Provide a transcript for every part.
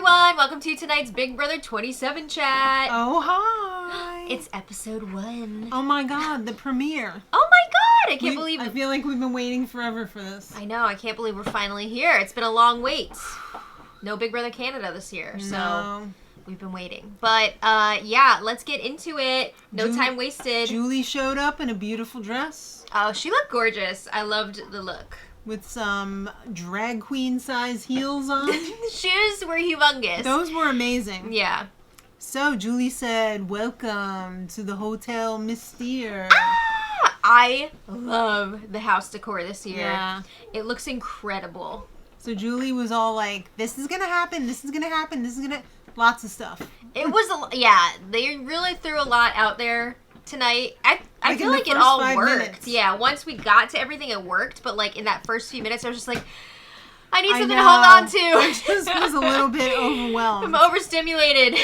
everyone! Welcome to tonight's Big Brother 27 chat. Oh, hi! It's episode 1. Oh my god, the premiere. Oh my god! I can't believe it. I feel like we've been waiting forever for this. I know, I can't believe we're finally here. It's been a long wait. No Big Brother Canada this year, so we've been waiting. But, yeah, let's get into it. No time wasted. Julie showed up in a beautiful dress. Oh, she looked gorgeous. I loved the look. With some drag queen size heels on. The shoes were humongous. Those were amazing. Yeah. So, Julie said, welcome to the Hotel Mystere. Ah! I love the house decor this year. Yeah. It looks incredible. So, Julie was all like, this is going to happen, this is going to happen, this is going to... Lots of stuff. It was, yeah, they really threw a lot out there tonight. I feel like it all worked. Minutes. Yeah, once we got to everything, it worked. But, like, in that first few minutes, I was just like, I need something to hold on to. I just was a little bit overwhelmed. I'm overstimulated.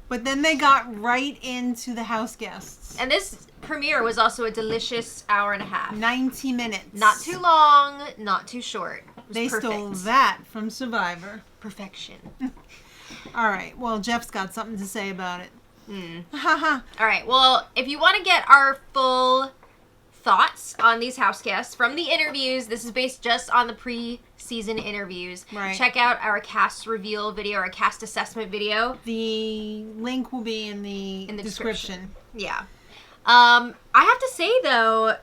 But then they got right into the Houseguests. And this premiere was also a delicious hour and a half. 90 minutes. Not too long, not too short. They stole that from Survivor. Perfection. All right. Well, Jeff's got something to say about it. All right. Well, if you want to get our full thoughts on these Houseguests from the interviews, this is based just on the pre-season interviews. Right. Check out our cast reveal video, our cast assessment video. The link will be in the description. Yeah. I have to say, though,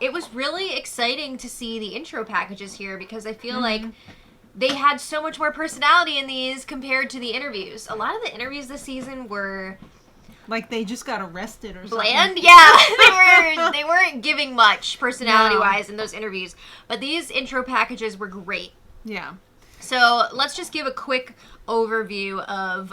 it was really exciting to see the intro packages here because I feel like they had so much more personality in these compared to the interviews. A lot of the interviews this season were... like they just got arrested or something. Bland? Yeah. They weren't giving much personality-wise in those interviews. But these intro packages were great. Yeah. So let's just give a quick overview of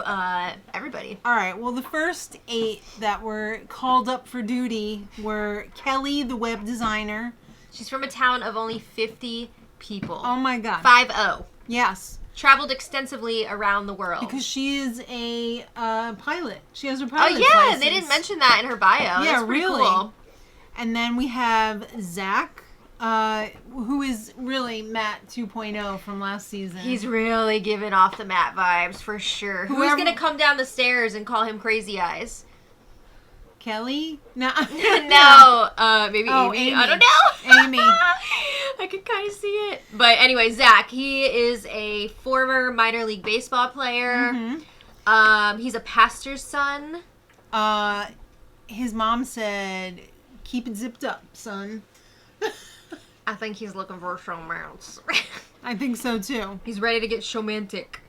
everybody. All right. Well, the first 8 that were called up for duty were Kelly, the web designer. She's from a town of only 50 people. Oh, my God. 50. Yes. Traveled extensively around the world. Because she is a pilot. She has her pilot's license. They didn't mention that in her bio. Yeah, that's pretty really. Cool. And then we have Zach, who is really Matt 2.0 from last season. He's really giving off the Matt vibes, for sure. Who's going to come down the stairs and call him Crazy Eyes? Kelly? No. No. Maybe Amy. I don't know. Amy. I could kind of see it. But anyway, Zach, he is a former minor league baseball player. He's a pastor's son. His mom said, keep it zipped up, son. I think he's looking for showmance. I think so, too. He's ready to get showmantic.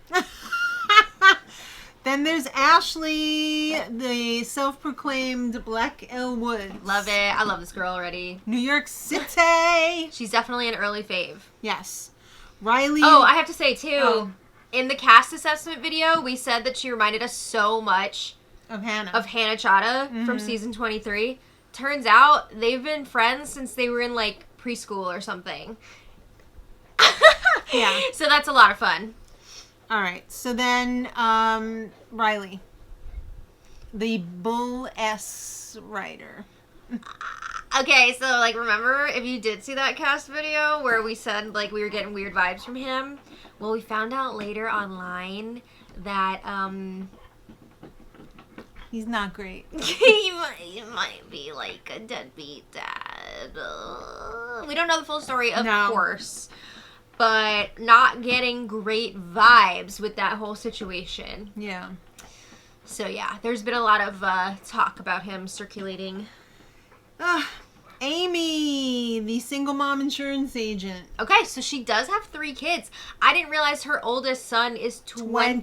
Then there's Ashley, the self-proclaimed Black Elle Woods. Love it. I love this girl already. New York City. She's definitely an early fave. Yes. Riley. Oh, I have to say, too, in the cast assessment video, we said that she reminded us so much of Hannah Chata from season 23. Turns out they've been friends since they were in, like, preschool or something. Yeah. So that's a lot of fun. All right, so then Riley, the Bull S writer. Okay, so, like, remember if you did see that cast video where we said, like, we were getting weird vibes from him? Well, we found out later online that, he's not great. he might be, like, a deadbeat dad. We don't know the full story, of course. But not getting great vibes with that whole situation. Yeah. So, yeah, there's been a lot of talk about him circulating. Amy, the single mom insurance agent. Okay, so she does have 3 kids. I didn't realize her oldest son is 21.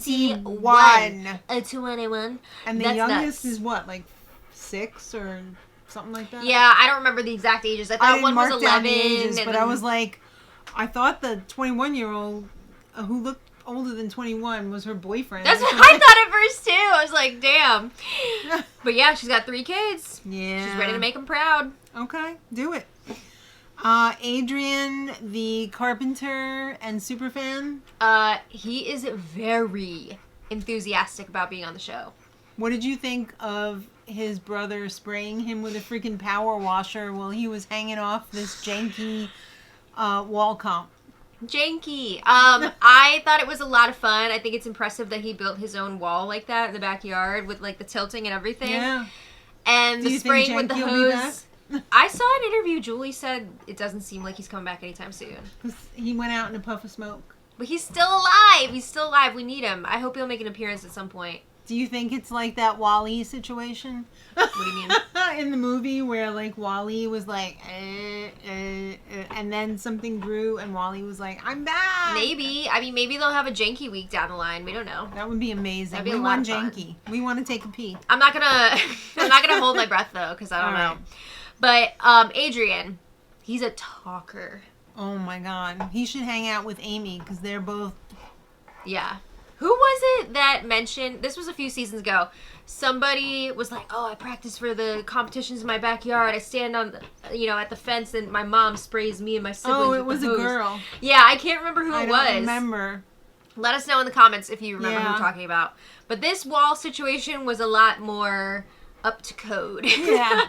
21. And the youngest is what, like 6 or something like that? Yeah, I don't remember the exact ages. I thought one was 11. Ages, but I was like... I thought the 21-year-old who looked older than 21 was her boyfriend. That's what I thought at first, too. I was like, damn. But yeah, she's got 3 kids. Yeah. She's ready to make them proud. Okay, do it. Adrian, the carpenter and superfan. He is very enthusiastic about being on the show. What did you think of his brother spraying him with a freaking power washer while he was hanging off this janky wall comp? Janky. I thought it was a lot of fun. I think it's impressive that he built his own wall like that in the backyard with like the tilting and everything. Yeah. And Do the you spraying think with the Janky will be back? hose. I saw an interview. Julie said it doesn't seem like he's coming back anytime soon. He went out in a puff of smoke. But he's still alive. He's still alive. We need him. I hope he'll make an appearance at some point. Do you think it's like that Wall-E situation? What do you mean? In the movie where like Wall-E was like, and then something grew and Wall-E was like, I'm back. Maybe. I mean, maybe they'll have a Janky week down the line. We don't know. That would be amazing. That'd be We a lot want of fun. Janky. We want to take a pee. I'm not gonna hold my breath though, because I don't know. Right. But Adrian, he's a talker. Oh my God. He should hang out with Amy because they're both. Yeah. Who was it that mentioned, this was a few seasons ago, somebody was like, oh, I practice for the competitions in my backyard. I stand on, at the fence and my mom sprays me and my siblings Oh, with it was the a hose. girl. Yeah, I can't remember who I it don't was. remember. Let us know in the comments if you remember who Yeah. we're talking about. But this wall situation was a lot more up to code. Yeah.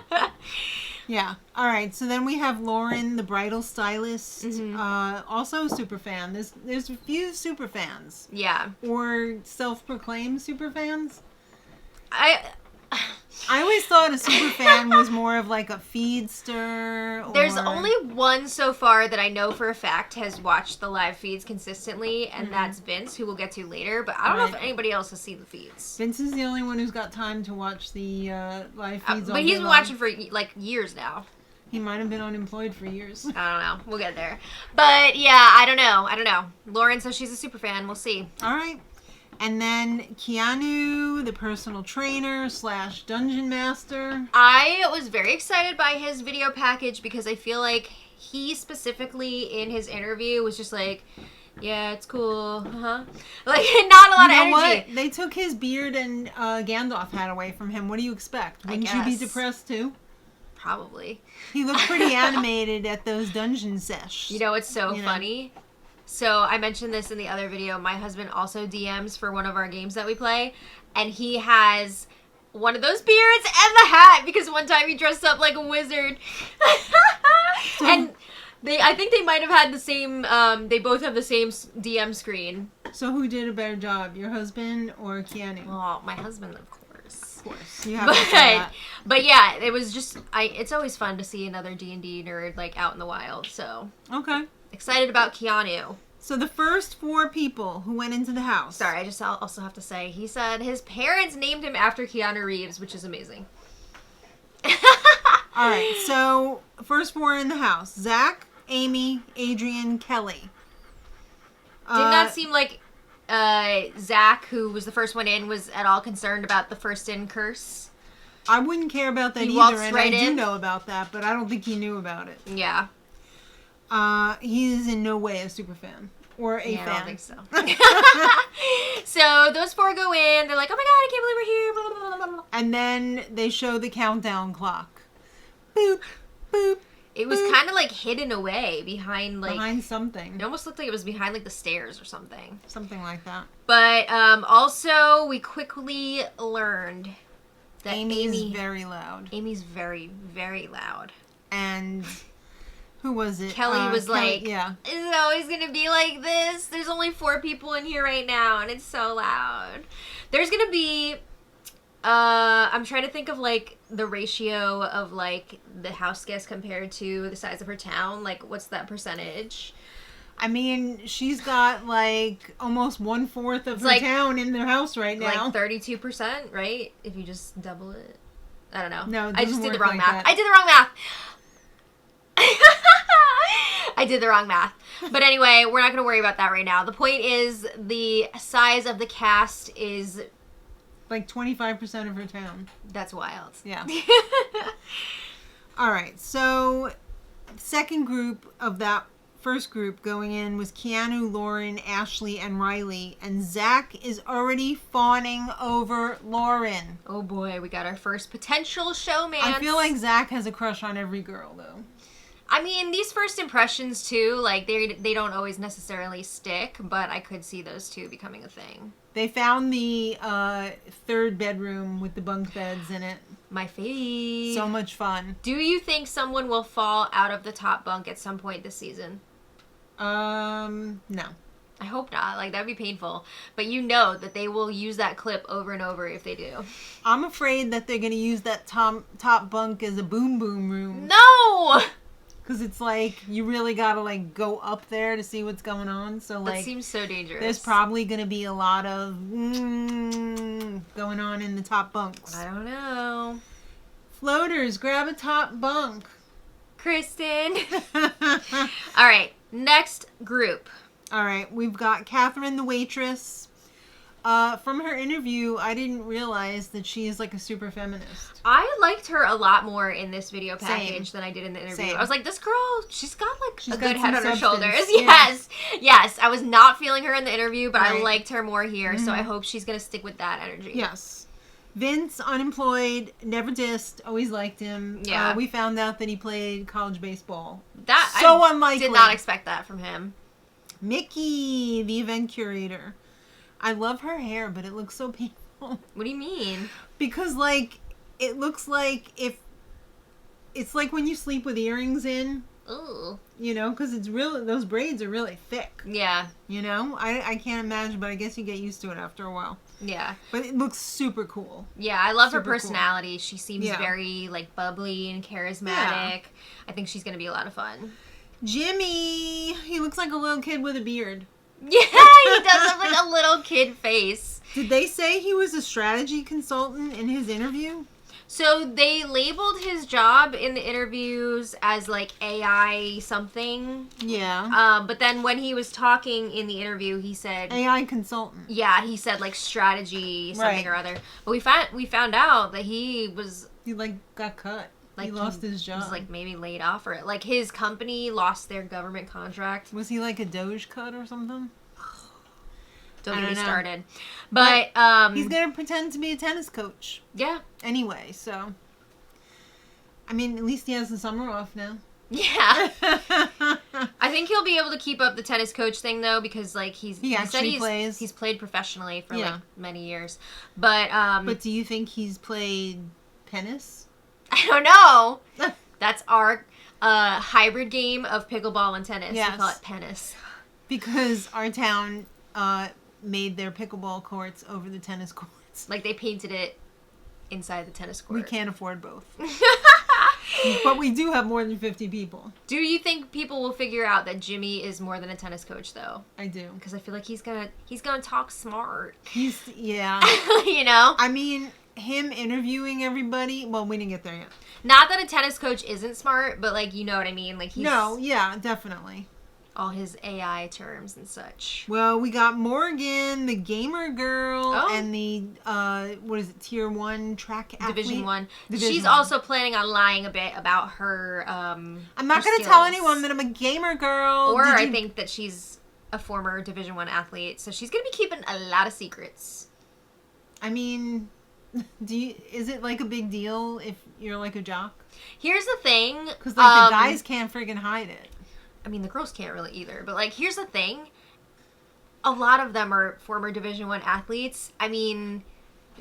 Yeah. All right. So then we have Lauren, the bridal stylist, also a super fan. There's a few super fans Yeah. or self-proclaimed super fans. I always thought a super fan was more of like a feedster. There's or... only one so far that I know for a fact has watched the live feeds consistently, and that's Vince, who we'll get to later. But I don't know if anybody else has seen the feeds. Vince is the only one who's got time to watch the live feeds. But he's been watching for like years now. He might have been unemployed for years. I don't know. We'll get there. But yeah, I don't know. Lauren says she's a super fan. We'll see. All right. And then Keanu, the personal trainer / dungeon master. I was very excited by his video package because I feel like he specifically in his interview was just like, yeah, it's cool. Like, not a lot of energy. What? They took his beard and Gandalf hat away from him. What do you expect? Wouldn't you be depressed too? Probably. He looked pretty animated at those dungeon sesh. You know, it's so funny. So I mentioned this in the other video. My husband also DMs for one of our games that we play, and he has one of those beards and the hat because one time he dressed up like a wizard. And I think they might have had the same. They both have the same DM screen. So who did a better job, your husband or Keanu? Oh, my husband, of course. Of course, you have to say that. But yeah, it was just. It's always fun to see another D&D nerd like out in the wild. So Okay. excited about Keanu. So the first 4 people who went into the house. Sorry, I just also have to say, he said his parents named him after Keanu Reeves, which is amazing. All right, so first 4 in the house. Zach, Amy, Adrian, Kelly. Did not seem like Zach, who was the first one in, was at all concerned about the first in curse. I wouldn't care about that He either, walks and right I do in. know about that, but I don't think he knew about it. Yeah. He is in no way a super fan. Or a fan. I don't think so. So those 4 go in. They're like, oh my god, I can't believe we're here. Blah, blah, blah, blah, blah. And then they show the countdown clock. Boop, boop. It was kind of like hidden away behind like... Behind something. It almost looked like it was behind like the stairs or something. Something like that. But also, we quickly learned that Amy's very loud. Amy's very, very loud. And... Who was it? Kelly was like, yeah. It's always going to be like this. There's only 4 people in here right now, and it's so loud. There's going to be, I'm trying to think of, like, the ratio of, like, the house guest compared to the size of her town. Like, what's that percentage? I mean, she's got, like, almost 1/4 of her like, town in their house right now. Like 32%, right? If you just double it. I don't know. No, it I just doesn't did the work wrong like math. that. I did the wrong math. I did the wrong math. But anyway, we're not going to worry about that right now. The point is the size of the cast is... Like 25% of her town. That's wild. Yeah. All right. So, second group of that first group going in was Keanu, Lauren, Ashley, and Riley. And Zach is already fawning over Lauren. Oh boy, we got our first potential showman. I feel like Zach has a crush on every girl, though. I mean, these first impressions, too, like, they don't always necessarily stick, but I could see those two becoming a thing. They found the 3rd bedroom with the bunk beds in it. My fave. So much fun. Do you think someone will fall out of the top bunk at some point this season? No. I hope not. Like, that'd be painful. But you know that they will use that clip over and over if they do. I'm afraid that they're going to use that top bunk as a boom boom room. No! Because it's like, you really got to, like, go up there to see what's going on. So, like... That seems so dangerous. There's probably going to be a lot of going on in the top bunks. I don't know. Floaters, grab a top bunk. Kristen. All right, next group. All right, we've got Catherine the waitress. From her interview, I didn't realize that she is like a super feminist. I liked her a lot more in this video package Same. than I did in the interview. Same. I was like, this girl, she's got like She's a got good head some on her substance. shoulders. Yeah. Yes. Yes. I was not feeling her in the interview, but I Right. liked her more here. So I hope she's going to stick with that energy. Yes. Vince, unemployed, never dissed, always liked him. Yeah. We found out that he played college baseball. That So I unlikely. did not expect that from him. Mickey, the event curator. I love her hair, but it looks so painful. What do you mean? Because, like, it looks like if... It's like when you sleep with earrings in, Ooh. you know, because it's really... Those braids are really thick, Yeah. you know? I can't imagine, but I guess you get used to it after a while. Yeah. But it looks super cool. Yeah, I love her Super cool. personality. She seems Yeah. very, like, bubbly and charismatic. Yeah. I think she's going to be a lot of fun. Jimmy! He looks like a little kid with a beard. Yeah, he does have, like, a little kid face. Did they say he was a strategy consultant in his interview? So they labeled his job in the interviews as like AI something. Yeah. But then when he was talking in the interview, he said, AI consultant. yeah, he said like strategy something Right. or other. But we found out that he was He, like, got cut. like he lost his job. Was like maybe laid off, or like his company lost their government contract. Was he like a Doge cut or something? Don't I get me don't know. started. But He's gonna pretend to be a tennis coach yeah. anyway, so. I mean, at least he has the summer off now. Yeah. I think he'll be able to keep up the tennis coach thing though, because like he actually said plays. he's played professionally for Yeah. like many years. But But do you think he's played tennis? I don't know. That's our hybrid game of pickleball and tennis. Yes. We call it pennis. Because our town made their pickleball courts over the tennis courts. Like they painted it inside the tennis court. We can't afford both. But we do have more than 50 people. Do you think people will figure out that Jimmy is more than a tennis coach though? I do. Because I feel like he's gonna talk smart. Yeah. You know? I mean, him interviewing everybody, well, we didn't get there yet. Not that a tennis coach isn't smart, but like you know what I mean? Like he's No, yeah, definitely. all his AI terms and such. Well, we got Morgan, the gamer girl, Oh. and the, what is it, Tier 1 track athlete? Division 1. Division She's 1. also planning on lying a bit about her I'm not her going to tell skills. anyone that I'm a gamer girl. Or Did I you- think that she's a former Division 1 athlete, so she's going to be keeping a lot of secrets. I mean, is it like a big deal if you're like a jock? Here's the thing. Because like the guys can't friggin' hide it. I mean, the girls can't really either. But, like, here's the thing. A lot of them are former Division 1 athletes. I mean,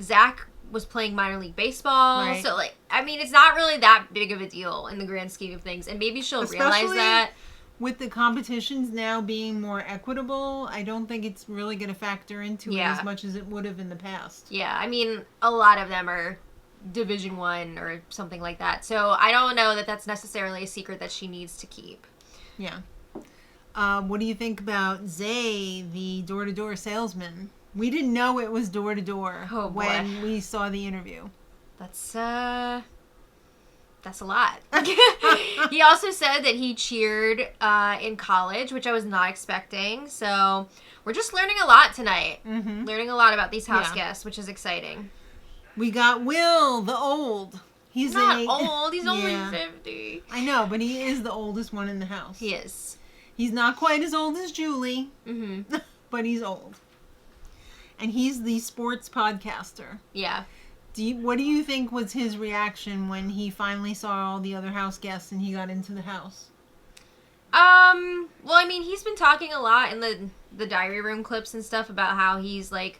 Zach was playing minor league baseball. Right. So, like, I mean, it's not really that big of a deal in the grand scheme of things. And maybe she'll realize Especially that. With the competitions now being more equitable, I don't think it's really going to factor into it Yeah. as much as it would have in the past. Yeah, I mean, a lot of them are Division 1 or something like that. So, I don't know that that's necessarily a secret that she needs to keep. Yeah. What do you think about Zay, the door-to-door salesman? We didn't know it was door-to-door Oh, boy. when we saw the interview. That's a lot. He also said that he cheered in college, which I was not expecting. So we're just learning a lot tonight. Mm-hmm. Learning a lot about these house Yeah. guests, which is exciting. We got Will, the old. He's Not a- old. He's only Yeah. 50. I know, but he is the oldest one in the house. He is. He's not quite as old as Julie, Mm-hmm. but he's old. And he's the sports podcaster. Yeah. What do you think was his reaction when he finally saw all the other house guests and he got into the house? Well, I mean, he's been talking a lot in the diary room clips and stuff about how he's, like,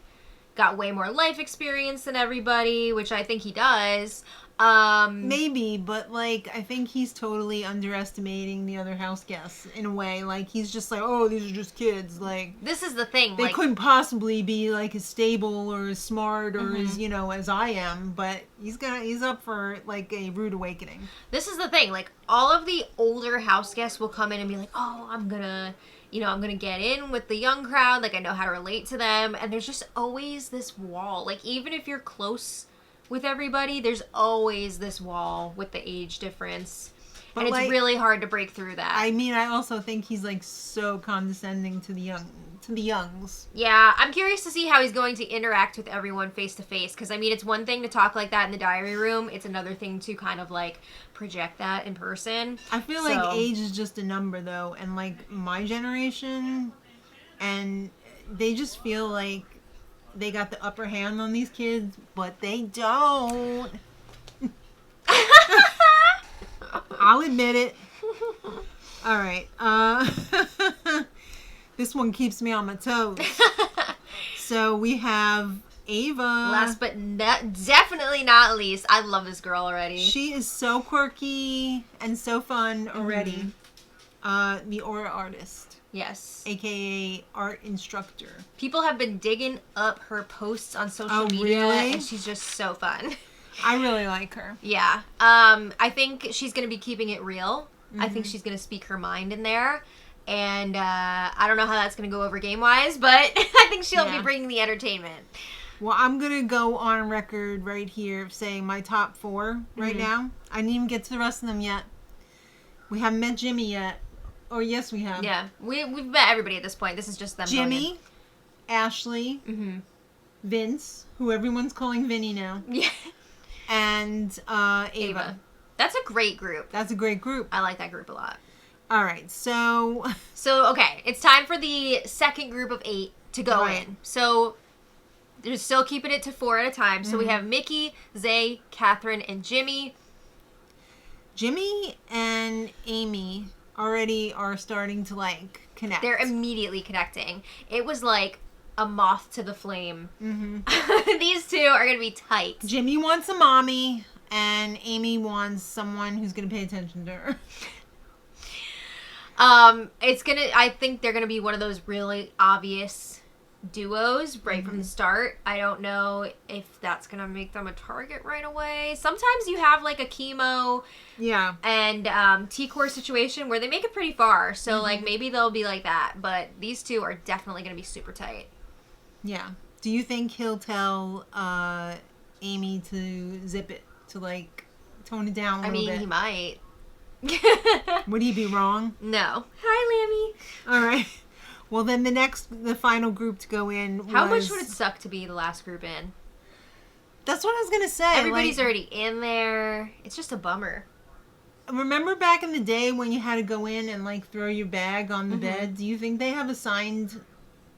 got way more life experience than everybody, which I think he does. Maybe, but like I think he's totally underestimating the other house guests in a way. Like he's just like, oh, these are just kids. Like this is the thing. They like, couldn't possibly be like as stable or as smart or as as I am. But he's up for like a rude awakening. This is the thing. Like all of the older house guests will come in and be like, oh, I'm gonna get in with the young crowd. Like I know how to relate to them. And there's just always this wall. Like even if you're close with everybody, there's always this wall with the age difference. But and it's like, really hard to break through that. I mean, I also think he's like so condescending to the youngs. Yeah, I'm curious to see how he's going to interact with everyone face to face. Because I mean, it's one thing to talk like that in the diary room. It's another thing to kind of like project that in person. I feel like age is just a number though, and like my generation, and they just feel like they got the upper hand on these kids, but they don't. I'll admit it. All right. This one keeps me on my toes. So we have Ava. Last but definitely not least. I love this girl already. She is so quirky and so fun already. The aura artist. Yes. AKA art instructor. People have been digging up her posts on social media. Really? And she's just so fun. I really like her. Yeah. I think she's going to be keeping it real. I think she's going to speak her mind in there. And I don't know how that's going to go over game-wise, but I think she'll be bringing the entertainment. Well, I'm going to go on record right here saying my top 4 right now. I didn't even get to the rest of them yet. We haven't met Jimmy yet. Oh, yes, we have. Yeah. We've met everybody at this point. This is just them. Jimmy, Ashley, Vince, who everyone's calling Vinny now. Yeah. And Ava. That's a great group. That's a great group. I like that group a lot. All right, so okay, it's time for the second group of 8 to go in. So they're still keeping it to 4 at a time. So we have Mickey, Zay, Catherine, and Jimmy. Jimmy and Amy already are starting to like connect. They're immediately connecting. It was like a moth to the flame. These two are gonna be tight. Jimmy wants a mommy, and Amy wants someone who's gonna pay attention to her. I think they're gonna be one of those really obvious duos right from the start. I don't know if that's gonna make them a target right away. Sometimes you have like a chemo and T-core situation where they make it pretty far, so like maybe they'll be like that, but these two are definitely gonna be super tight. Yeah. Do you think he'll tell Amy to zip it, to like tone it down a little bit? He might. Would he be wrong? No. Hi, Lammy. All right. Well, then the final group to go in was... How much would it suck to be the last group in? That's what I was going to say. Everybody's already in there. It's just a bummer. Remember back in the day when you had to go in and like throw your bag on the bed? Do you think they have assigned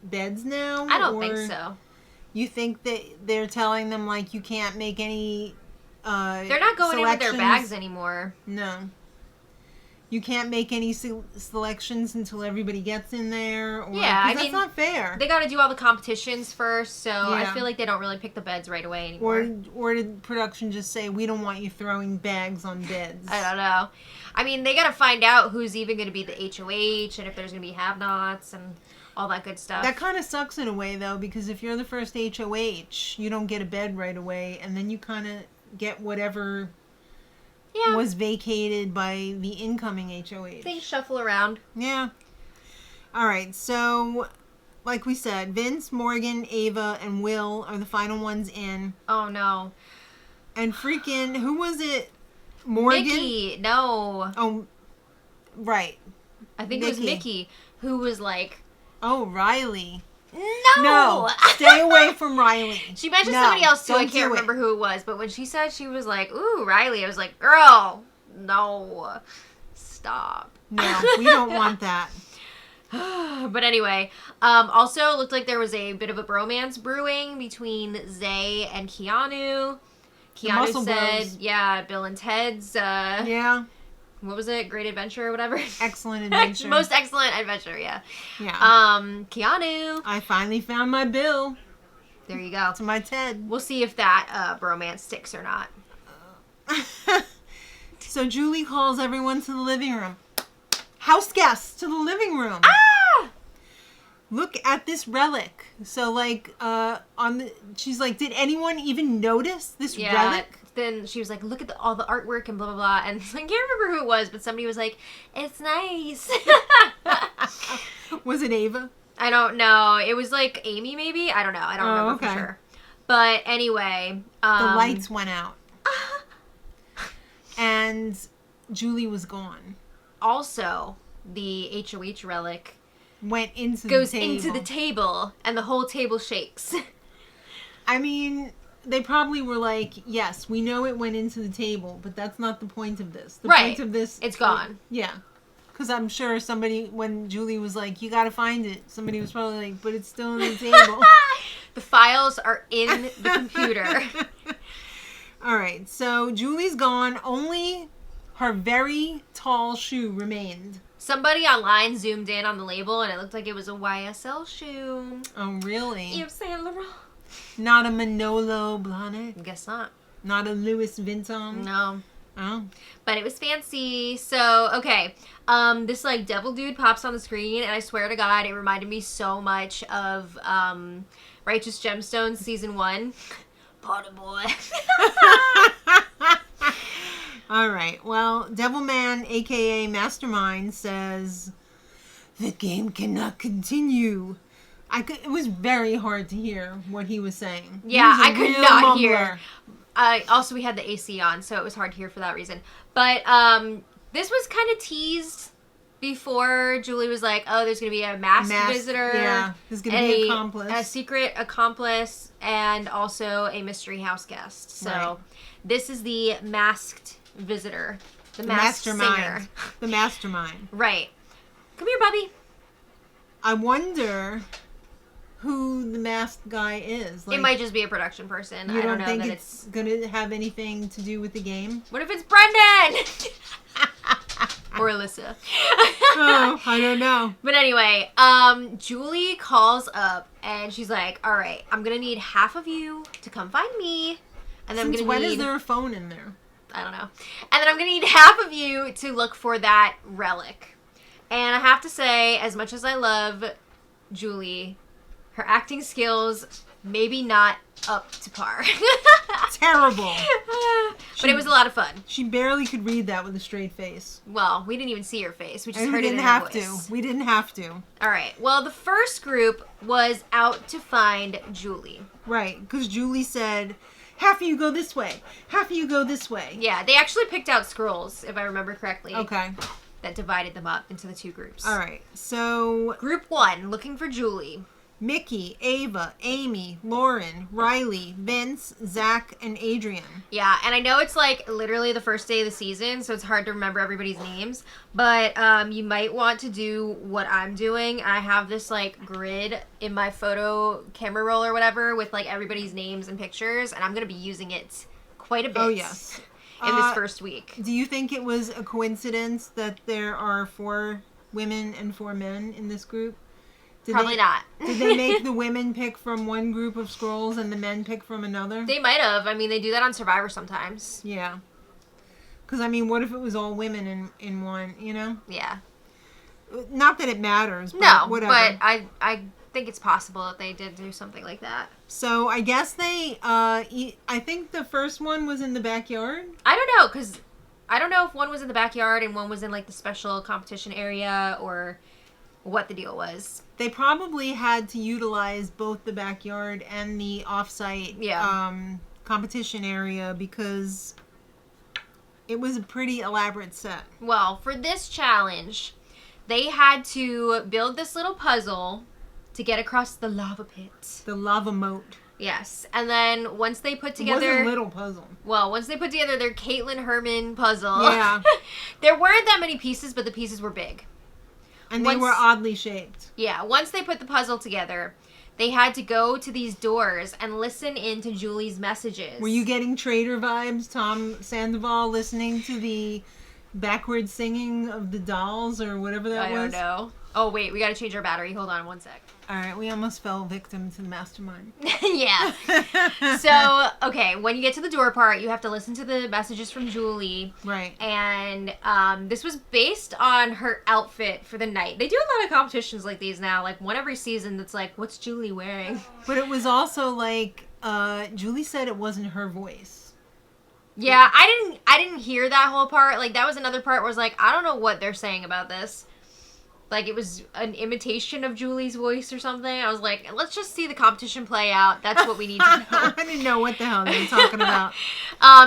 beds now? I don't think so. You think that they're telling them like you can't make any they're not going in with their bags anymore. No. You can't make any selections until everybody gets in there. Or, that's not fair. They got to do all the competitions first, so I feel like they don't really pick the beds right away anymore. Or did production just say, we don't want you throwing bags on beds? I don't know. I mean, they got to find out who's even going to be the HOH and if there's going to be have-nots and all that good stuff. That kind of sucks in a way, though, because if you're the first HOH, you don't get a bed right away, and then you kind of get whatever... was vacated by the incoming HOH. They shuffle around. Yeah. All right. So, like we said, Vince, Morgan, Ava, and Will are the final ones in. Oh, no. And freaking, who was it? Morgan? Mickey. No. Oh, right. I think it was Mickey who was like... Oh, Riley. No! Stay away from Riley. She mentioned somebody else too. I can't remember who it was. But when she said she was like, ooh, Riley, I was like, girl, no. Stop. No, we don't want that. But anyway, also it looked like there was a bit of a bromance brewing between Zay and Keanu. Keanu said, Bill and Ted's, what was it? Great Adventure or whatever? Excellent Adventure. Most Excellent Adventure, yeah. Keanu. I finally found my Bill. There you go. To my Ted. We'll see if that bromance sticks or not. So Julie calls everyone to the living room. House guests to the living room. Ah! Look at this relic. So like she's like, did anyone even notice this relic? Then she was like, look at all the artwork and blah, blah, blah. And I can't remember who it was, but somebody was like, it's nice. Was it Ava? I don't know. It was like Amy, maybe? I don't know. I don't remember for sure. But anyway. The lights went out. And Julie was gone. Also, the HOH relic goes into the table, and the whole table shakes. I mean, they probably were like, yes, we know it went into the table, but that's not the point of this. The point of this... It's gone. Yeah. Because I'm sure somebody, when Julie was like, you gotta find it, somebody was probably like, but it's still on the table. The files are in the computer. All right, so Julie's gone. Only her very tall shoe remained. Somebody online zoomed in on the label, and it looked like it was a YSL shoe. Oh, really? Yves Saint Laurent. Not a Manolo Blahnik? Guess not. Not a Louis Vuitton? No. Oh. But it was fancy. So, okay. This, like, devil dude pops on the screen, and I swear to God, it reminded me so much of Righteous Gemstones Season 1. Party boy. All right. Well, Devilman, a.k.a. Mastermind, says, the game cannot continue. It was very hard to hear what he was saying. Yeah, I could not mumbler. hear. Also, we had the AC on, so it was hard to hear for that reason. But this was kind of teased before Julie was like, oh, there's going to be a masked visitor. Yeah, there's going to be an accomplice. A secret accomplice, and also a mystery house guest. So this is the masked visitor. The masked singer. The mastermind. Right. Come here, Bubby. I wonder who the masked guy is. Like, it might just be a production person. You I don't know think that it's going to have anything to do with the game? What if it's Brendan? Or Alyssa. Oh, I don't know. But anyway, Julie calls up and she's like, all right, I'm going to need half of you to come find me. And then when is there a phone in there? I don't know. And then I'm going to need half of you to look for that relic. And I have to say, as much as I love Julie, her acting skills maybe not up to par. Terrible. But it was a lot of fun. She barely could read that with a straight face. Well, we didn't even see her face. We just heard it in her voice. We didn't have to. All right. Well, the first group was out to find Julie. Right, because Julie said, half of you go this way. Half of you go this way. Yeah, they actually picked out scrolls, if I remember correctly. Okay. That divided them up into the two groups. All right. So, Group 1, looking for Julie. Mickey, Ava, Amy, Lauren, Riley, Vince, Zach, and Adrian. Yeah, and I know it's like literally the first day of the season, so it's hard to remember everybody's names. But you might want to do what I'm doing. I have this like grid in my photo camera roll or whatever with like everybody's names and pictures, and I'm going to be using it quite a bit. Oh, yes. In this first week. Do you think it was a coincidence that there are 4 women and 4 men in this group? Probably not. Did they make the women pick from one group of scrolls and the men pick from another? They might have. I mean, they do that on Survivor sometimes. Yeah. Because, I mean, what if it was all women in one, you know? Yeah. Not that it matters, but no, whatever. But I think it's possible that they did do something like that. So, I guess they, I think the first one was in the backyard? I don't know, because I don't know if one was in the backyard and one was in, like, the special competition area or what the deal was. They probably had to utilize both the backyard and the off-site competition area because it was a pretty elaborate set. Well, for this challenge, they had to build this little puzzle to get across the lava pit. The lava moat. Yes. And then once they put together... It was a little puzzle. Well, once they put together their Caitlin Herman puzzle... Yeah. There weren't that many pieces, but the pieces were big. And they were oddly shaped. Yeah. Once they put the puzzle together, they had to go to these doors and listen into Julie's messages. Were you getting Trader vibes? Tom Sandoval listening to the backward singing of the dolls or whatever that was. I don't know. Oh, wait, we gotta change our battery. Hold on one sec. All right, we almost fell victim to the mastermind. Yeah. So, okay, when you get to the door part, you have to listen to the messages from Julie. Right. And this was based on her outfit for the night. They do a lot of competitions like these now, like one every season that's like, what's Julie wearing? But it was also like, Julie said it wasn't her voice. Yeah, I didn't hear that whole part. Like, that was another part where I was like, I don't know what they're saying about this. Like, it was an imitation of Julie's voice or something. I was like, let's just see the competition play out. That's what we need to know. I didn't know what the hell they were talking about.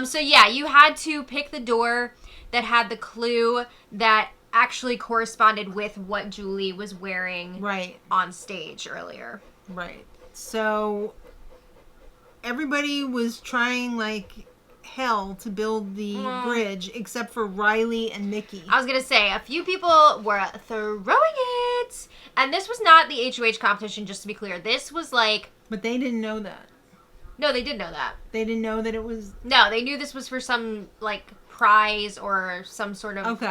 So yeah, you had to pick the door that had the clue that actually corresponded with what Julie was wearing on stage earlier. Right. So everybody was trying like hell to build the bridge except for Riley and Mickey. I was gonna say a few people were throwing it, and this was not the HOH competition, just to be clear. This was like, but they didn't know that. No, they did know that. They didn't know that it was. No, they knew this was for some like prize or some sort of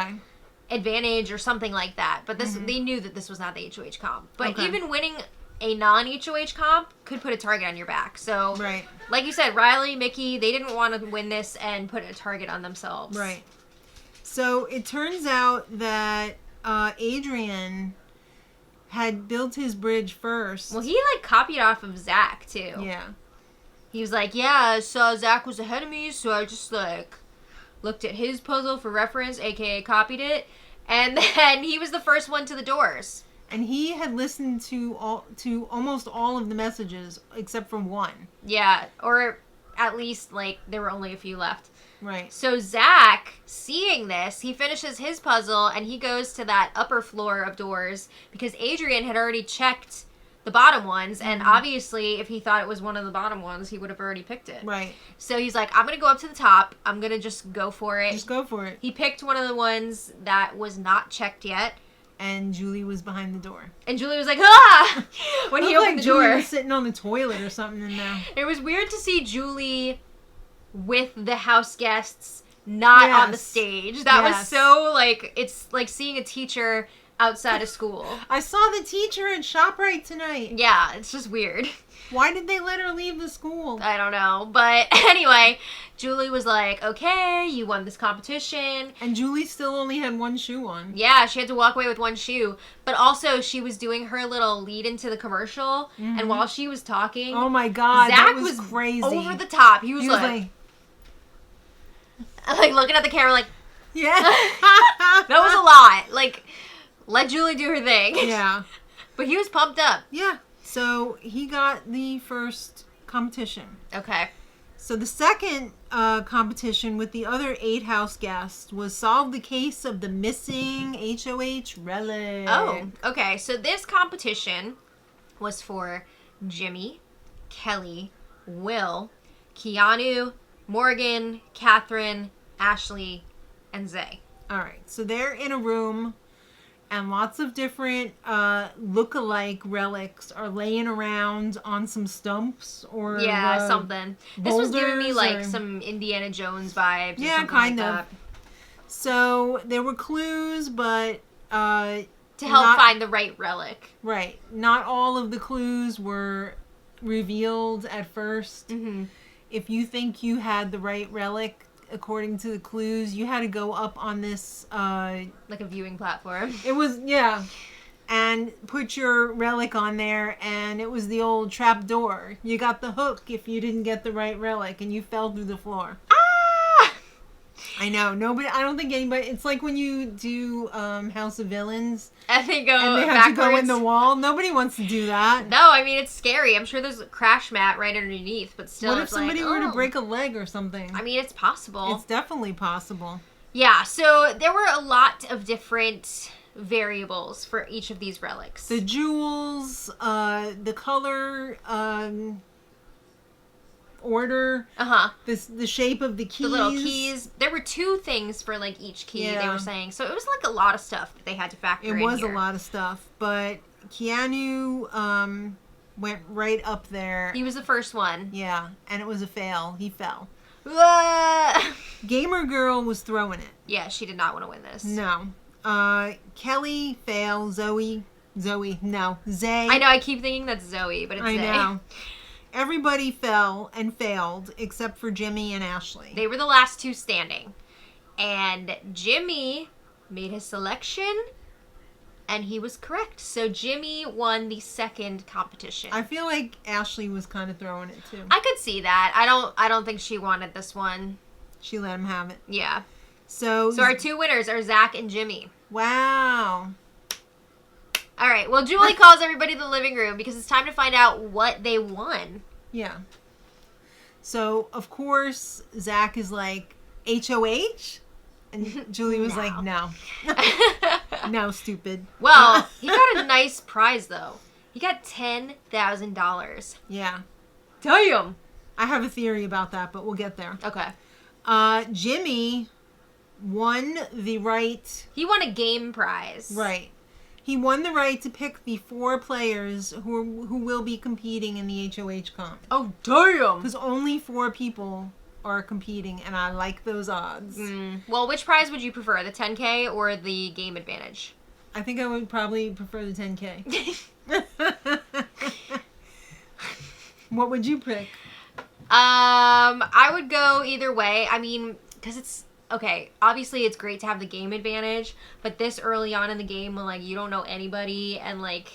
advantage or something like that. But this, they knew that this was not the HOH comp. But even winning a non-HOH comp could put a target on your back. So, like you said, Riley, Mickey, they didn't want to win this and put a target on themselves. Right. So it turns out that Adrian had built his bridge first. Well, he like copied off of Zach too. Yeah. He was like, yeah, I saw Zach was ahead of me, so I just like looked at his puzzle for reference, aka copied it, and then he was the first one to the doors. And he had listened to almost all of the messages except for one. Yeah, or at least, like, there were only a few left. Right. So Zach, seeing this, he finishes his puzzle, and he goes to that upper floor of doors, because Adrian had already checked the bottom ones, and obviously, if he thought it was one of the bottom ones, he would have already picked it. Right. So he's like, I'm going to go up to the top. I'm going to just go for it. Just go for it. He picked one of the ones that was not checked yet. And Julie was behind the door. And Julie was like, ah! When he opened the door. Julie was sitting on the toilet or something in there. It was weird to see Julie with the house guests not on the stage. That was so, like, it's like seeing a teacher outside of school. I saw the teacher at ShopRite tonight. Yeah, it's just weird. Why did they let her leave the school? I don't know. But anyway, Julie was like, okay, you won this competition. And Julie still only had one shoe on. Yeah, she had to walk away with one shoe. But also, she was doing her little lead into the commercial. And while she was talking... Oh my God, Zach that was crazy. Over the top. He was like looking at the camera like... Yeah. That was a lot. Like, let Julie do her thing. Yeah. But he was pumped up. Yeah. So he got the first competition. Okay. So the second competition with the other 8 house guests was solve the case of the missing HOH relic. Oh, okay. So this competition was for Jimmy, Kelly, Will, Keanu, Morgan, Catherine, Ashley, and Zay. All right. So they're in a room. And lots of different look-alike relics are laying around on some stumps or something. This was giving me like some Indiana Jones vibes. Yeah, kind of. So there were clues, but to help find the right relic. Right. Not all of the clues were revealed at first. Mm-hmm. If you think you had the right relic, according to the clues, you had to go up on this like a viewing platform. It was and put your relic on there, and it was the old trap door. You got the hook if you didn't get the right relic, and you fell through the floor. Ah! I know. I don't think anybody. It's like when you do House of Villains. And they go and they have backwards. to go in the wall. Nobody wants to do that. No, I mean, it's scary. I'm sure there's a crash mat right underneath, but still, what if somebody were to break a leg or something? I mean, it's possible. It's definitely possible. Yeah, so there were a lot of different variables for each of these relics. The jewels, the color, order, the shape of the keys, the little keys. There were 2 things for like each key. They were saying, so it was like a lot of stuff that they had to factor in. It was a lot of stuff, but Keanu went right up there. He was the first one. Yeah, and it was a fail. He fell. Gamer Girl was throwing it. Yeah, she did not want to win this. No. Kelly, fail. Zay. I know, I keep thinking that's Zoe, but it's Zay. I know. Everybody fell and failed except for Jimmy and Ashley. They were the last two standing. And Jimmy made his selection, and he was correct. So Jimmy won the second competition. I feel like Ashley was kind of throwing it too. I could see that. I don't think she wanted this one. She let him have it. Yeah. So our two winners are Zach and Jimmy. Wow. All right. Well, Julie calls everybody to the living room because it's time to find out what they won. Yeah. So, of course, Zach is like, HOH? And Julie was like, no. No, stupid. Well, he got a nice prize, though. He got $10,000. Yeah. Damn. I have a theory about that, but we'll get there. Okay. Jimmy won the right... He won a game prize. Right. He won the right to pick the 4 players who will be competing in the HOH comp. Oh, damn. Because only 4 people are competing, and I like those odds. Well, which prize would you prefer, the 10K or the game advantage? I think I would probably prefer the 10K. What would you pick? I would go either way. I mean, because it's... Okay, obviously it's great to have the game advantage, but this early on in the game when, like, you don't know anybody and, like...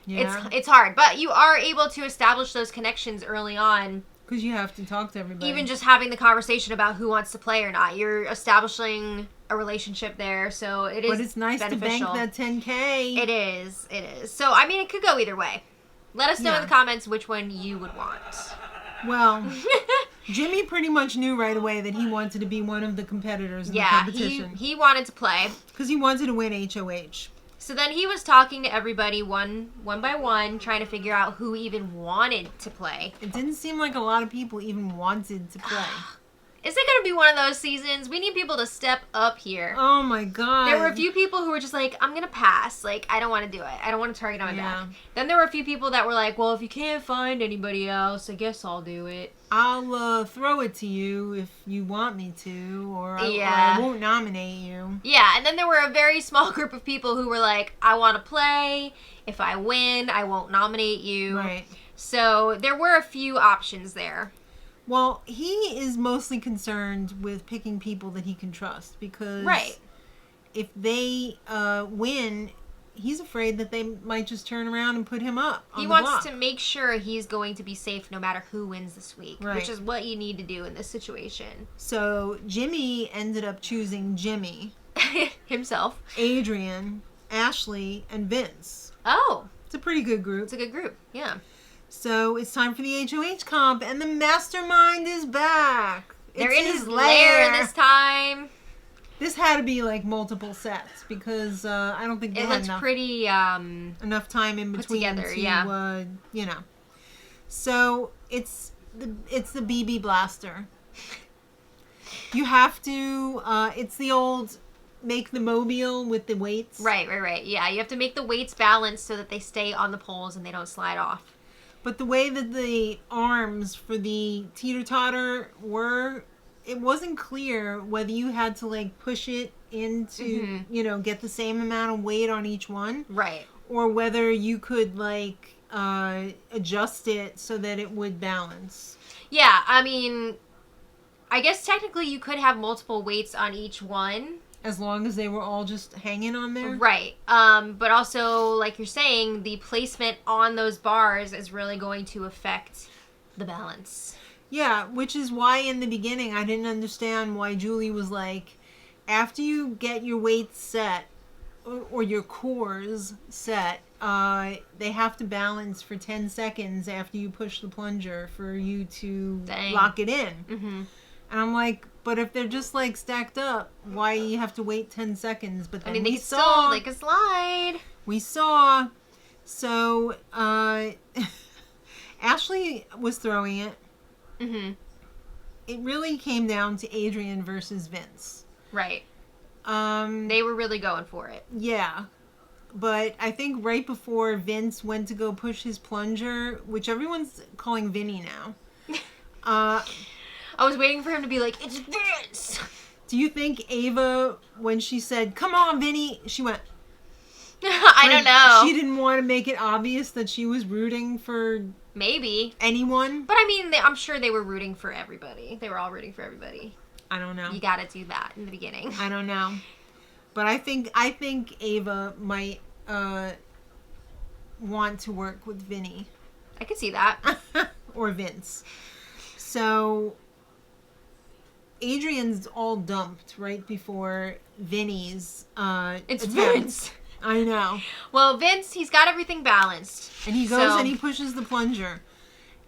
Yeah. It's hard, but you are able to establish those connections early on. Because you have to talk to everybody. Even just having the conversation about who wants to play or not. You're establishing a relationship there, so it is But it's nice beneficial. to bank that 10K. It is. So, I mean, it could go either way. Let us know in the comments which one you would want. Well, Jimmy pretty much knew right away that he wanted to be one of the competitors in the competition. He wanted to play. Because he wanted to win HOH. So then he was talking to everybody one by one, trying to figure out who even wanted to play. It didn't seem like a lot of people even wanted to play. Is it going to be one of those seasons? We need people to step up here. Oh my god. There were a few people who were just like, I'm going to pass. Like, I don't want to do it. I don't want to target on my back. Then there were a few people that were like, well, if you can't find anybody else, I guess I'll do it. I'll throw it to you if you want me to, or I won't nominate you. Yeah, and then there were a very small group of people who were like, I want to play. If I win, I won't nominate you. Right. So there were a few options there. Well, he is mostly concerned with picking people that he can trust because if they win, he's afraid that they might just turn around and put him up on He the wants block. to make sure he's going to be safe no matter who wins this week, which is what you need to do in this situation. So Jimmy ended up choosing Jimmy. Himself. Adrian, Ashley, and Vince. Oh. It's a pretty good group. It's a good group, yeah. So it's time for the HOH comp, and the mastermind is back. They're in his lair this time. This had to be like multiple sets because I don't think they had enough time in between to you know. So it's the BB blaster. You have to. It's the old make the mobile with the weights. Right. Yeah, you have to make the weights balanced so that they stay on the poles and they don't slide off. But the way that the arms for the teeter-totter were, it wasn't clear whether you had to, like, push it into, you know, get the same amount of weight on each one. Right. Or whether you could, like, adjust it so that it would balance. Yeah, I mean, I guess technically you could have multiple weights on each one. As long as they were all just hanging on there? Right. But also, like you're saying, the placement on those bars is really going to affect the balance. Yeah, which is why in the beginning I didn't understand why Julie was like, after you get your weights set, or your cores set, they have to balance for 10 seconds after you push the plunger for you to lock it in. Mm-hmm. And I'm like, but if they're just like stacked up, why you have to wait 10 seconds? But then they can slide. We saw. So Ashley was throwing it. Mm-hmm. It really came down to Adrian versus Vince. Right. They were really going for it. Yeah. But I think right before Vince went to go push his plunger, which everyone's calling Vinny now. I was waiting for him to be like, it's Vince. Do you think Ava, when she said, "Come on, Vinny," she went, I don't know. She didn't want to make it obvious that she was rooting for maybe anyone? But I mean, I'm sure they were rooting for everybody. They were all rooting for everybody. I don't know. You gotta do that in the beginning. I don't know. But I think Ava might want to work with Vinny. I could see that. Or Vince. So Adrian's all dumped right before Vinny's It's attempt. Vince. I know. Well, Vince, he's got everything balanced. And he goes and he pushes the plunger.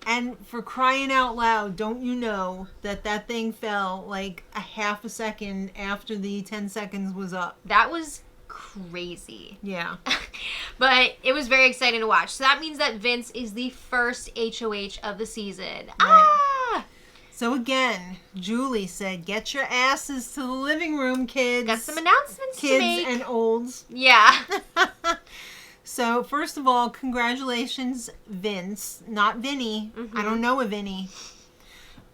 And for crying out loud, don't you know that thing fell like a half a second after the 10 seconds was up? That was crazy. Yeah. But it was very exciting to watch. So that means that Vince is the first HOH of the season. Right. Ah! So again, Julie said, "Get your asses to the living room, kids." Got some announcements to make. Kids and olds. Yeah. So, first of all, congratulations, Vince. Not Vinny. Mm-hmm. I don't know a Vinny.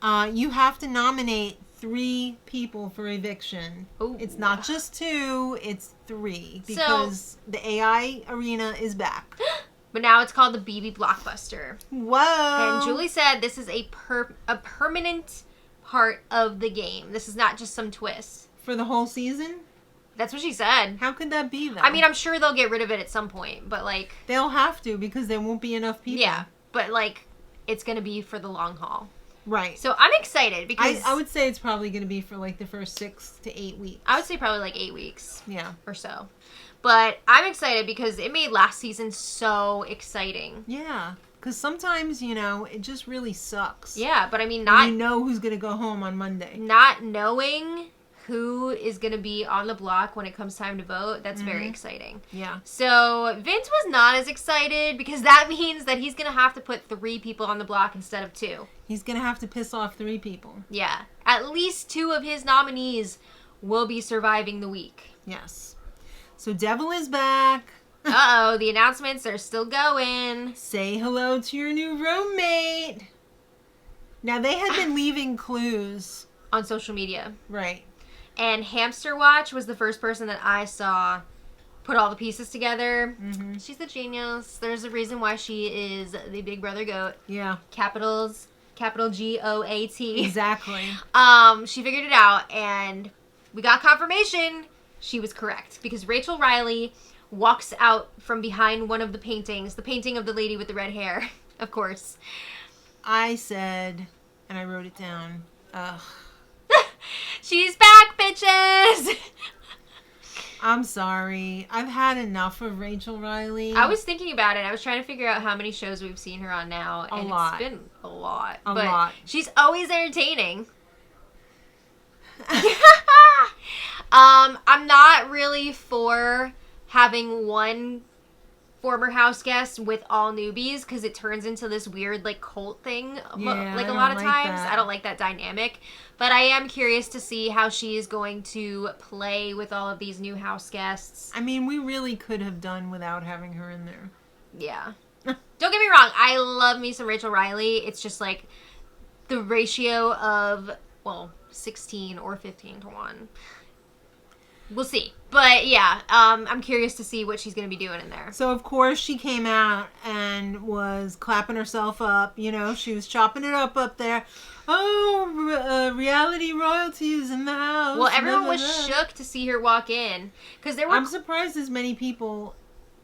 You have to nominate 3 people for eviction. Ooh. It's not just 2, it's 3. Because the AI arena is back. But now it's called the BB Blockbuster. Whoa! And Julie said this is a permanent part of the game. This is not just some twist. For the whole season? That's what she said. How could that be, though? I mean, I'm sure they'll get rid of it at some point, but like... They'll have to, because there won't be enough people. Yeah, but like, it's going to be for the long haul. Right. So I'm excited because... I would say it's probably going to be for like the first 6 to 8 weeks. I would say probably like 8 weeks. Yeah. Or so. But I'm excited because it made last season so exciting. Yeah. Because sometimes, it just really sucks. Yeah, but I mean, When you know who's going to go home on Monday. Not knowing who is going to be on the block when it comes time to vote, that's very exciting. Yeah. So Vince was not as excited because that means that he's going to have to put 3 people on the block instead of 2. He's going to have to piss off 3 people. Yeah. At least 2 of his nominees will be surviving the week. Yes. So Devil is back. Uh-oh, the announcements are still going. Say hello to your new roommate. Now, they had been leaving clues. On social media. Right. And Hamster Watch was the first person that I saw put all the pieces together. Mm-hmm. She's a genius. There's a reason why she is the Big Brother GOAT. Yeah. Capital GOAT. Exactly. She figured it out, and we got confirmation she was correct. Because Rachel Riley walks out from behind one of the paintings. The painting of the lady with the red hair, of course. I said, and I wrote it down, ugh. She's back, bitches! I'm sorry. I've had enough of Rachel Riley. I was thinking about it. I was trying to figure out how many shows we've seen her on now. A And lot. It's been a lot. A but lot. She's always entertaining. I'm not really for having one former house guest with all newbies because it turns into this weird like cult thing Yeah, like I a lot of don't like times. that. I don't like that dynamic, but I am curious to see how she is going to play with all of these new house guests. I mean, we really could have done without having her in there. Yeah. Don't get me wrong, I love me some Rachel Riley. It's just like the ratio of 16 or 15 to 1. We'll see. But yeah, I'm curious to see what she's going to be doing in there. So, of course, she came out and was clapping herself up. She was chopping it up there. Oh, reality royalty is in the house. Well, everyone Blah, blah, was blah. shook to see her walk in. Because there were... I'm surprised as many people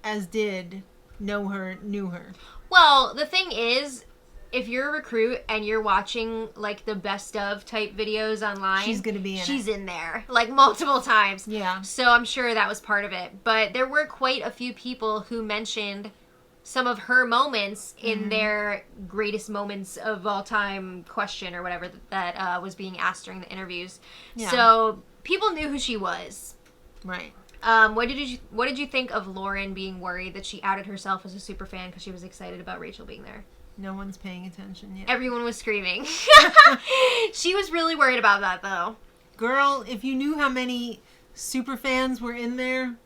as did knew her. Well, the thing is, if you're a recruit and you're watching, like, the best of type videos online... She's going to be in She's in there, like, multiple times. Yeah. So I'm sure that was part of it. But there were quite a few people who mentioned some of her moments in their greatest moments of all time question or whatever that was being asked during the interviews. Yeah. So people knew who she was. Right. What did you think of Lauren being worried that she outed herself as a super fan because she was excited about Rachel being there? No one's paying attention yet. Everyone was screaming. She was really worried about that, though. Girl, if you knew how many super fans were in there.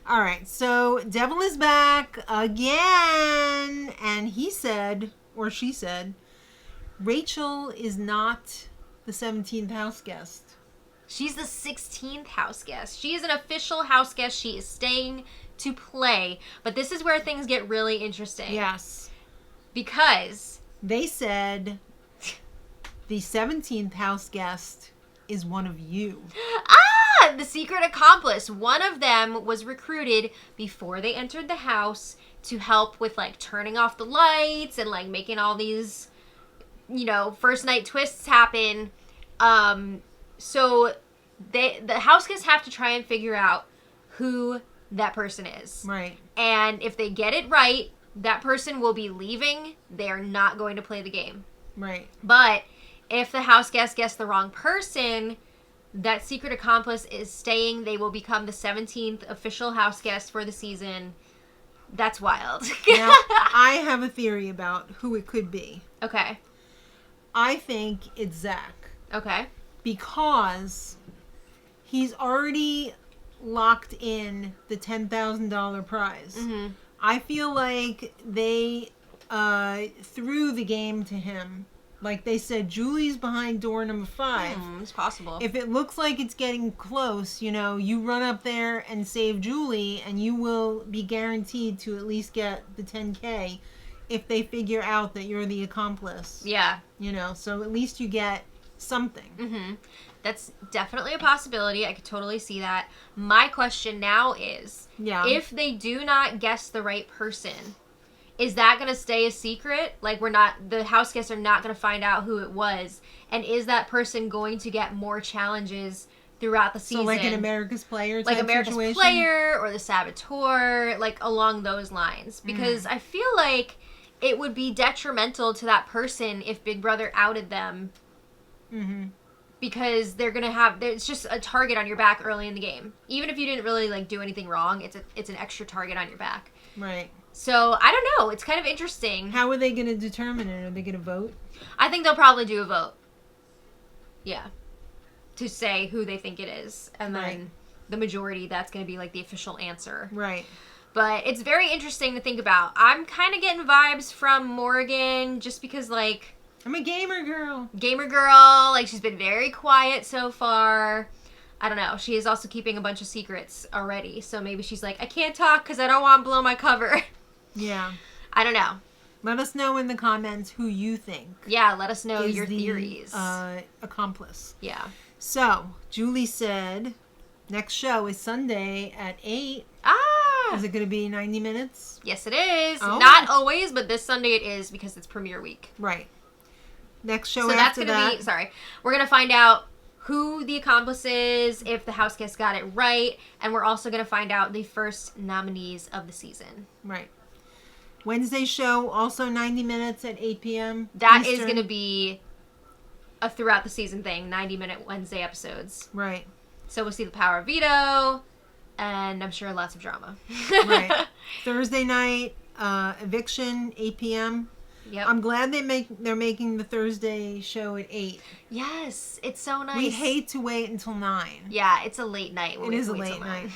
All right, so Devil is back again. And he said, or she said, Rachel is not the 17th house guest. She's the 16th house guest. She is an official house guest. She is staying to play. But this is where things get really interesting. Yes. Because they said the 17th house guest is one of you. Ah! The secret accomplice. One of them was recruited before they entered the house to help with, like, turning off the lights and, like, making all these, you know, first night twists happen. So the house guests have to try and figure out who that person is. Right. And if they get it right, that person will be leaving. They are not going to play the game. Right. But if the house guest guessed the wrong person, that secret accomplice is staying. They will become the 17th official house guest for the season. That's wild. Now, I have a theory about who it could be. Okay. I think it's Zach. Okay. Because he's already locked in the $10,000 prize. Mm-hmm. I feel like they threw the game to him. Like they said, Julie's behind door number 5. It's possible. If it looks like it's getting close, you know, you run up there and save Julie, and you will be guaranteed to at least get the $10K if they figure out that you're the accomplice. Yeah. You know, so at least you get something. Mm-hmm. That's definitely a possibility. I could totally see that. My question now is, if they do not guess the right person, is that going to stay a secret? Like, the house guests are not going to find out who it was. And is that person going to get more challenges throughout the season? So like an America's Player type like America's situation? Player or the Saboteur, like along those lines. Because I feel like it would be detrimental to that person if Big Brother outed them. Mm-hmm. Because they're going to have, it's just a target on your back early in the game. Even if you didn't really like do anything wrong, it's an extra target on your back. Right. So, I don't know. It's kind of interesting. How are they going to determine it? Are they going to vote? I think they'll probably do a vote. Yeah. To say who they think it is. And then the majority, that's going to be like the official answer. Right. But it's very interesting to think about. I'm kind of getting vibes from Morgan just because, like... I'm a gamer girl. Gamer girl. Like, she's been very quiet so far. I don't know. She is also keeping a bunch of secrets already. So maybe she's like, I can't talk because I don't want to blow my cover. Yeah. I don't know. Let us know in the comments who you think. Yeah, let us know is your the, theories. Accomplice. Yeah. So, Julie said, next show is Sunday at 8. Ah! Is it going to be 90 minutes? Yes, it is. Oh. Not always, but this Sunday it is because it's premiere week. Right. Next show so after that's gonna be, sorry, we're going to find out who the accomplice is, if the house guest got it right, and we're also going to find out the first nominees of the season. Right. Wednesday show, also 90 minutes at 8 p.m. That Eastern. is going to be a throughout the season thing, 90-minute Wednesday episodes. Right. So we'll see the power of veto, and I'm sure lots of drama. Right. Thursday night, eviction, 8 p.m. Yep. I'm glad they're making the Thursday show at 8. Yes, it's so nice. We hate to wait until 9. Yeah, it's a late night. It is a late night.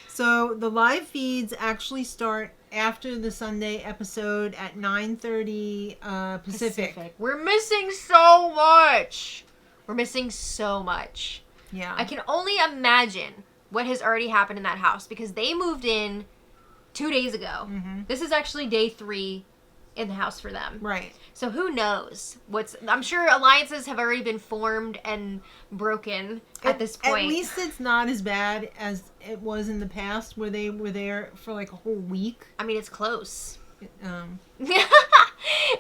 So the live feeds actually start after the Sunday episode at 9:30 Pacific. We're missing so much. We're missing so much. Yeah. I can only imagine what has already happened in that house because they moved in 2 days ago. Mm-hmm. This is actually day 3 in the house for them. Right. So who knows I'm sure alliances have already been formed and broken at this point. At least it's not as bad as it was in the past where they were there for like a whole week. I mean, it's close. It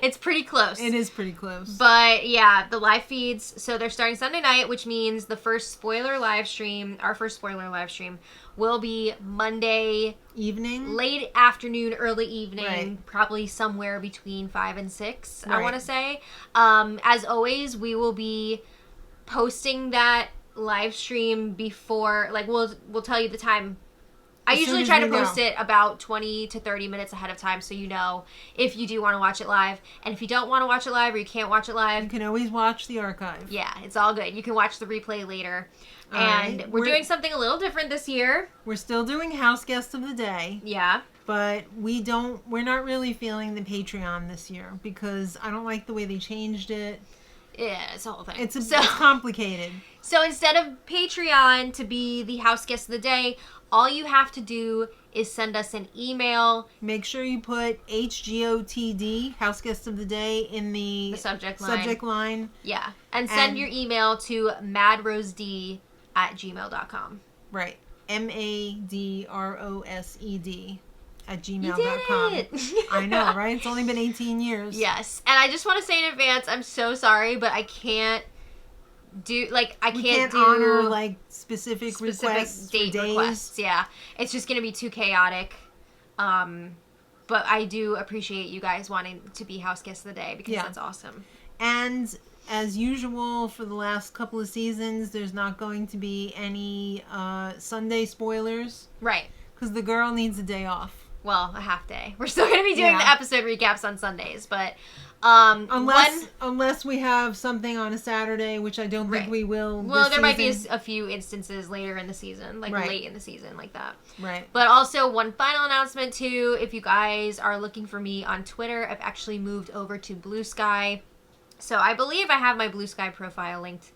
It's pretty close. is pretty close. But yeah, the live feeds, so they're starting Sunday night, which means our first spoiler live stream will be Monday Evening? late afternoon, early evening, Right. probably somewhere between 5 and 6, I Right. want to say. As always, we will be posting that live stream before, like, we'll tell you the time. I As soon usually as try to we post know. it about 20 to 30 minutes ahead of time so you know if you do want to watch it live. And if you don't want to watch it live or you can't watch it live, You can always watch the archive. yeah, it's all good. You can watch the replay later. All And right. we're doing something a little different this year. We're still doing House Guest of the Day. Yeah. But we're not really feeling the Patreon this year because I don't like the way they changed it. Yeah, it's the whole thing. It's complicated. So instead of Patreon to be the house guest of the day, all you have to do is send us an email. Make sure you put HGOTD, House Guest of the Day, in the subject line. Yeah. And send your email to madrosed@gmail.com. Right. MADROSED @gmail.com. You did it. I know, right? It's only been 18 years. Yes. And I just want to say in advance, I'm so sorry, but I can't do honor like specific requests date for days. requests. Yeah. It's just going to be too chaotic. But I do appreciate you guys wanting to be house guest of the day because that's awesome. And as usual for the last couple of seasons, there's not going to be any Sunday spoilers. Right. Because the girl needs a day off. Well, a half day. We're still going to be doing the episode recaps on Sundays, but unless we have something on a Saturday, which I don't think we will. Well, there might be a few instances later in the season, like late in the season, like that. Right. But also, one final announcement too: if you guys are looking for me on Twitter, I've actually moved over to Blue Sky, so I believe I have my Blue Sky profile linked.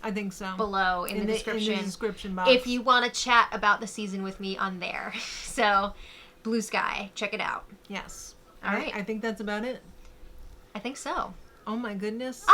I think so. Below in the description. In the description box. If you want to chat about the season with me on there. So, Blue Sky, check it out. Yes. All right. I think that's about it. I think so. Oh my goodness.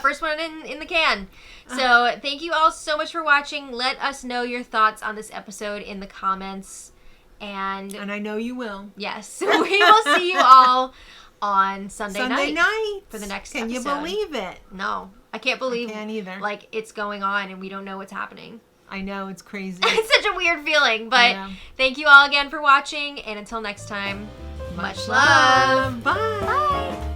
First one in the can. So, thank you all so much for watching. Let us know your thoughts on this episode in the comments. And I know you will. Yes. We will see you all on Sunday night for the next episode. Can you believe it? No. I can't believe I can't either. Like it's going on and we don't know what's happening. I know, it's crazy. It's such a weird feeling, but thank you all again for watching, and until next time, much love. Bye. Bye.